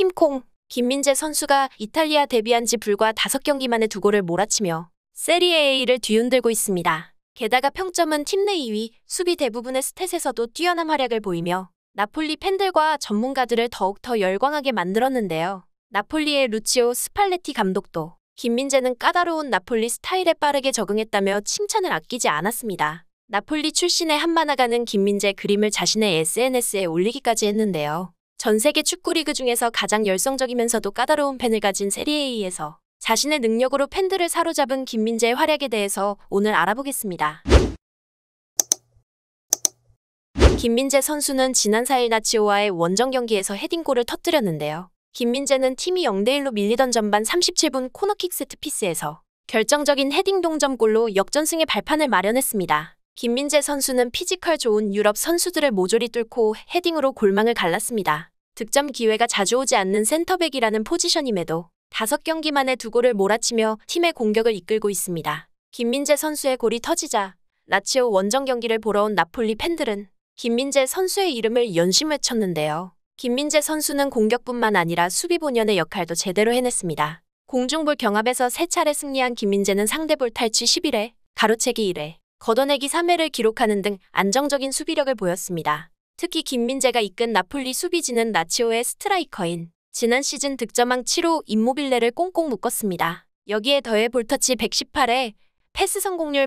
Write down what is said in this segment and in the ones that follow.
킴콩, 김민재 선수가 이탈리아 데뷔한 지 불과 5경기 만에 2골을 몰아치며 세리에 A를 뒤흔들고 있습니다. 게다가 평점은 팀 내 2위, 수비 대부분의 스탯에서도 뛰어난 활약을 보이며 나폴리 팬들과 전문가들을 더욱더 열광하게 만들었는데요. 나폴리의 루치오 스팔레티 감독도 김민재는 까다로운 나폴리 스타일에 빠르게 적응했다며 칭찬을 아끼지 않았습니다. 나폴리 출신의 한마나가는 김민재 그림을 자신의 SNS에 올리기까지 했는데요. 전 세계 축구리그 중에서 가장 열성적이면서도 까다로운 팬을 가진 세리에A에서 자신의 능력으로 팬들을 사로잡은 김민재의 활약에 대해서 오늘 알아보겠습니다. 김민재 선수는 지난 4일 나치오와의 원정 경기에서 헤딩골을 터뜨렸는데요. 김민재는 팀이 0대1로 밀리던 전반 37분 코너킥 세트피스에서 결정적인 헤딩 동점골로 역전승의 발판을 마련했습니다. 김민재 선수는 피지컬 좋은 유럽 선수들을 모조리 뚫고 헤딩으로 골망을 갈랐습니다. 득점 기회가 자주 오지 않는 센터백이라는 포지션임에도 5경기 만에 2골을 몰아치며 팀의 공격을 이끌고 있습니다. 김민재 선수의 골이 터지자 라치오 원정 경기를 보러 온 나폴리 팬들은 김민재 선수의 이름을 연심 외쳤는데요. 김민재 선수는 공격뿐만 아니라 수비 본연의 역할도 제대로 해냈습니다. 공중볼 경합에서 3차례 승리한 김민재는 상대볼 탈취 11회, 가로채기 1회, 걷어내기 3회를 기록하는 등 안정적인 수비력을 보였습니다. 특히 김민재가 이끈 나폴리 수비진은 나치오의 스트라이커인 지난 시즌 득점왕 7호 임모빌레를 꽁꽁 묶었습니다. 여기에 더해 볼터치 118회, 패스 성공률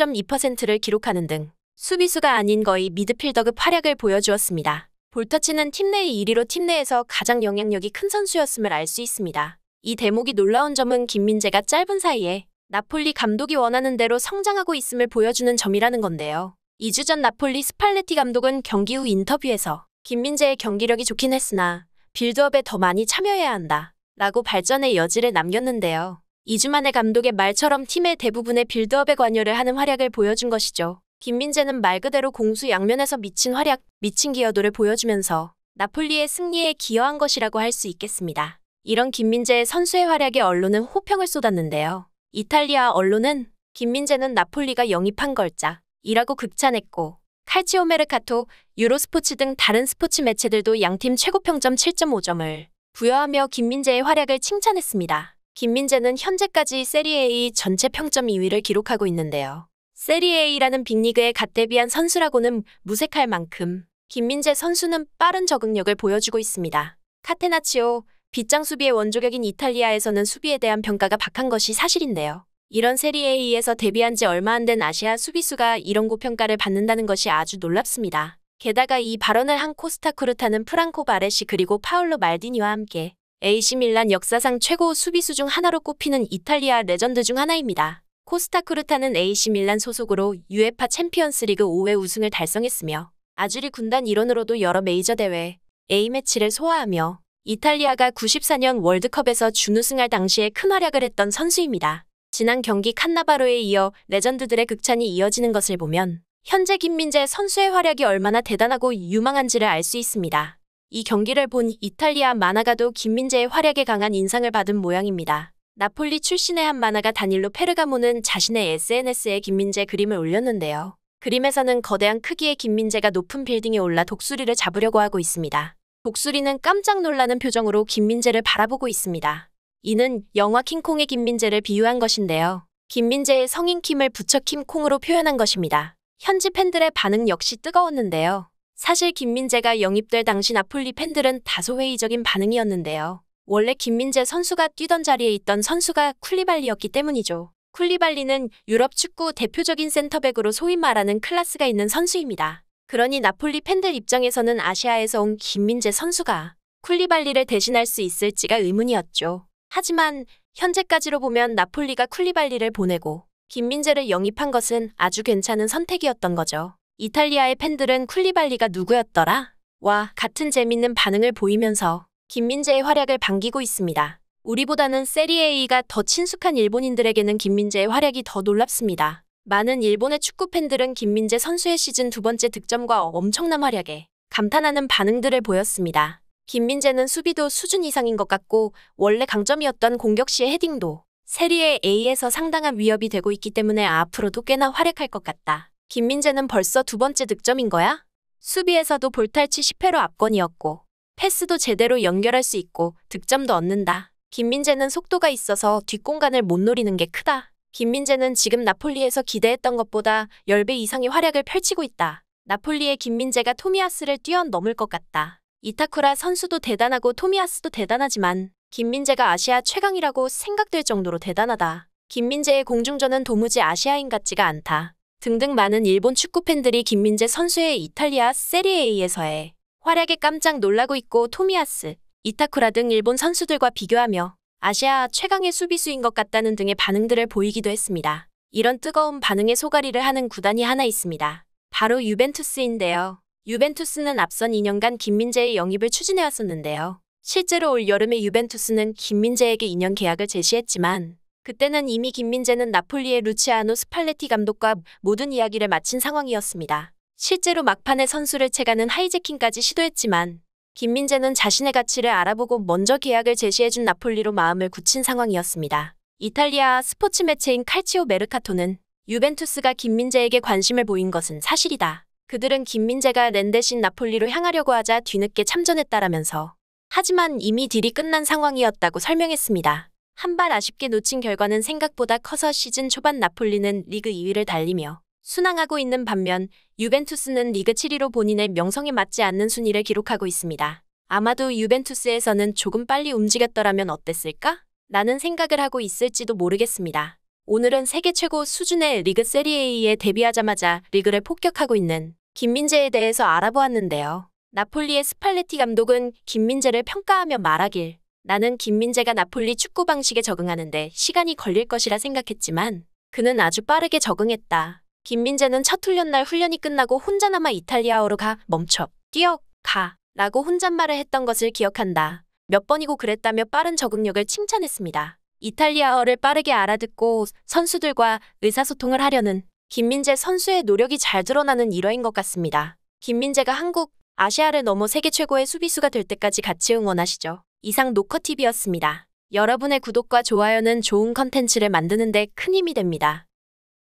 85.2%를 기록하는 등 수비수가 아닌 거의 미드필더급 활약을 보여주었습니다. 볼터치는 팀 내 1위로 팀 내에서 가장 영향력이 큰 선수였음을 알 수 있습니다. 이 대목이 놀라운 점은 김민재가 짧은 사이에 나폴리 감독이 원하는 대로 성장하고 있음을 보여주는 점이라는 건데요. 2주 전 나폴리 스팔레티 감독은 경기 후 인터뷰에서 김민재의 경기력이 좋긴 했으나 빌드업에 더 많이 참여해야 한다 라고 발전의 여지를 남겼는데요. 2주 만에 감독의 말처럼 팀의 대부분의 빌드업에 관여를 하는 활약을 보여준 것이죠. 김민재는 말 그대로 공수 양면에서 미친 활약, 미친 기여도를 보여주면서 나폴리의 승리에 기여한 것이라고 할 수 있겠습니다. 이런 김민재의 선수의 활약에 언론은 호평을 쏟았는데요. 이탈리아 언론은 김민재는 나폴리가 영입한 걸작이라고 극찬했고 칼치오 메르카토, 유로스포츠 등 다른 스포츠 매체들도 양팀 최고 평점 7.5점을 부여하며 김민재의 활약을 칭찬했습니다. 김민재는 현재까지 세리에 A 전체 평점 2위를 기록하고 있는데요. 세리에A라는 빅리그에 갓 데뷔한 선수라고는 무색할 만큼 김민재 선수는 빠른 적응력을 보여주고 있습니다. 카테나치오, 빗장 수비의 원조격인 이탈리아에서는 수비에 대한 평가가 박한 것이 사실인데요. 이런 세리에A에서 데뷔한 지 얼마 안 된 아시아 수비수가 이런 고평가를 받는다는 것이 아주 놀랍습니다. 게다가 이 발언을 한 코스타쿠르타는 프랑코 바레시 그리고 파울로 말디니와 함께 AC 밀란 역사상 최고 수비수 중 하나로 꼽히는 이탈리아 레전드 중 하나입니다. 코스타쿠르타는 AC 밀란 소속으로 UEFA 챔피언스리그 5회 우승을 달성했으며 아주리 군단 일원으로도 여러 메이저 대회 A매치를 소화하며 이탈리아가 94년 월드컵에서 준우승할 당시에 큰 활약을 했던 선수입니다. 지난 경기 칸나바로에 이어 레전드들의 극찬이 이어지는 것을 보면 현재 김민재 선수의 활약이 얼마나 대단하고 유망한지를 알 수 있습니다. 이 경기를 본 이탈리아 마나가도 김민재의 활약에 강한 인상을 받은 모양입니다. 나폴리 출신의 한 만화가 다닐로 페르가모는 자신의 SNS에 김민재 그림을 올렸는데요. 그림에서는 거대한 크기의 김민재가 높은 빌딩에 올라 독수리를 잡으려고 하고 있습니다. 독수리는 깜짝 놀라는 표정으로 김민재를 바라보고 있습니다. 이는 영화 킹콩의 김민재를 비유한 것인데요. 김민재의 성인 킴을 붙여 킴콩으로 표현한 것입니다. 현지 팬들의 반응 역시 뜨거웠는데요. 사실 김민재가 영입될 당시 나폴리 팬들은 다소 회의적인 반응이었는데요. 원래 김민재 선수가 뛰던 자리에 있던 선수가 쿨리발리였기 때문이죠. 쿨리발리는 유럽 축구 대표적인 센터백으로 소위 말하는 클래스가 있는 선수입니다. 그러니 나폴리 팬들 입장에서는 아시아에서 온 김민재 선수가 쿨리발리를 대신할 수 있을지가 의문이었죠. 하지만 현재까지로 보면 나폴리가 쿨리발리를 보내고 김민재를 영입한 것은 아주 괜찮은 선택이었던 거죠. 이탈리아의 팬들은 쿨리발리가 누구였더라? 와 같은 재밌는 반응을 보이면서 김민재의 활약을 반기고 있습니다. 우리보다는 세리에A가 더 친숙한 일본인들에게는 김민재의 활약이 더 놀랍습니다. 많은 일본의 축구 팬들은 김민재 선수의 시즌 2번째 득점과 엄청난 활약에 감탄하는 반응들을 보였습니다. 김민재는 수비도 수준 이상인 것 같고 원래 강점이었던 공격 시의 헤딩도 세리에A에서 상당한 위협이 되고 있기 때문에 앞으로도 꽤나 활약할 것 같다. 김민재는 벌써 2번째 득점인 거야? 수비에서도 볼탈치 10회로 압권이었고 패스도 제대로 연결할 수 있고 득점도 얻는다. 김민재는 속도가 있어서 뒷공간을 못 노리는 게 크다. 김민재는 지금 나폴리에서 기대했던 것보다 10배 이상의 활약을 펼치고 있다. 나폴리의 김민재가 토미야스를 뛰어넘을 것 같다. 이타쿠라 선수도 대단하고 토미야스도 대단하지만 김민재가 아시아 최강이라고 생각될 정도로 대단하다. 김민재의 공중전은 도무지 아시아인 같지가 않다. 등등 많은 일본 축구 팬들이 김민재 선수의 이탈리아 세리에A에서의 활약에 깜짝 놀라고 있고 토미야스, 이타쿠라 등 일본 선수들과 비교하며 아시아 최강의 수비수인 것 같다는 등의 반응들을 보이기도 했습니다. 이런 뜨거운 반응에 소가리를 하는 구단이 하나 있습니다. 바로 유벤투스인데요. 유벤투스는 앞선 2년간 김민재의 영입을 추진해왔었는데요. 실제로 올 여름에 유벤투스는 김민재에게 2년 계약을 제시했지만 그때는 이미 김민재는 나폴리의 루치아노 스팔레티 감독과 모든 이야기를 마친 상황이었습니다. 실제로 막판에 선수를 채가는 하이제킹까지 시도했지만 김민재는 자신의 가치를 알아보고 먼저 계약을 제시해준 나폴리로 마음을 굳힌 상황이었습니다. 이탈리아 스포츠 매체인 칼치오 메르카토는 유벤투스가 김민재에게 관심을 보인 것은 사실이다. 그들은 김민재가 렌 대신 나폴리로 향하려고 하자 뒤늦게 참전했다라면서 하지만 이미 딜이 끝난 상황이었다고 설명했습니다. 한 발 아쉽게 놓친 결과는 생각보다 커서 시즌 초반 나폴리는 리그 2위를 달리며 순항하고 있는 반면 유벤투스는 리그 7위로 본인의 명성에 맞지 않는 순위를 기록하고 있습니다. 아마도 유벤투스에서는 조금 빨리 움직였더라면 어땠을까? 라는 생각을 하고 있을지도 모르겠습니다. 오늘은 세계 최고 수준의 리그 세리에A에 데뷔하자마자 리그를 폭격하고 있는 김민재에 대해서 알아보았는데요. 나폴리의 스팔레티 감독은 김민재를 평가하며 말하길 나는 김민재가 나폴리 축구 방식에 적응하는데 시간이 걸릴 것이라 생각했지만 그는 아주 빠르게 적응했다. 김민재는 첫 훈련날 훈련이 끝나고 혼자 남아 이탈리아어로 멈춰, 뛰어, 가 라고 혼잣말을 했던 것을 기억한다. 몇 번이고 그랬다며 빠른 적응력을 칭찬했습니다. 이탈리아어를 빠르게 알아듣고 선수들과 의사소통을 하려는 김민재 선수의 노력이 잘 드러나는 일화인 것 같습니다. 김민재가 한국, 아시아를 넘어 세계 최고의 수비수가 될 때까지 같이 응원하시죠. 이상 노커TV였습니다. 여러분의 구독과 좋아요는 좋은 컨텐츠를 만드는 데 큰 힘이 됩니다.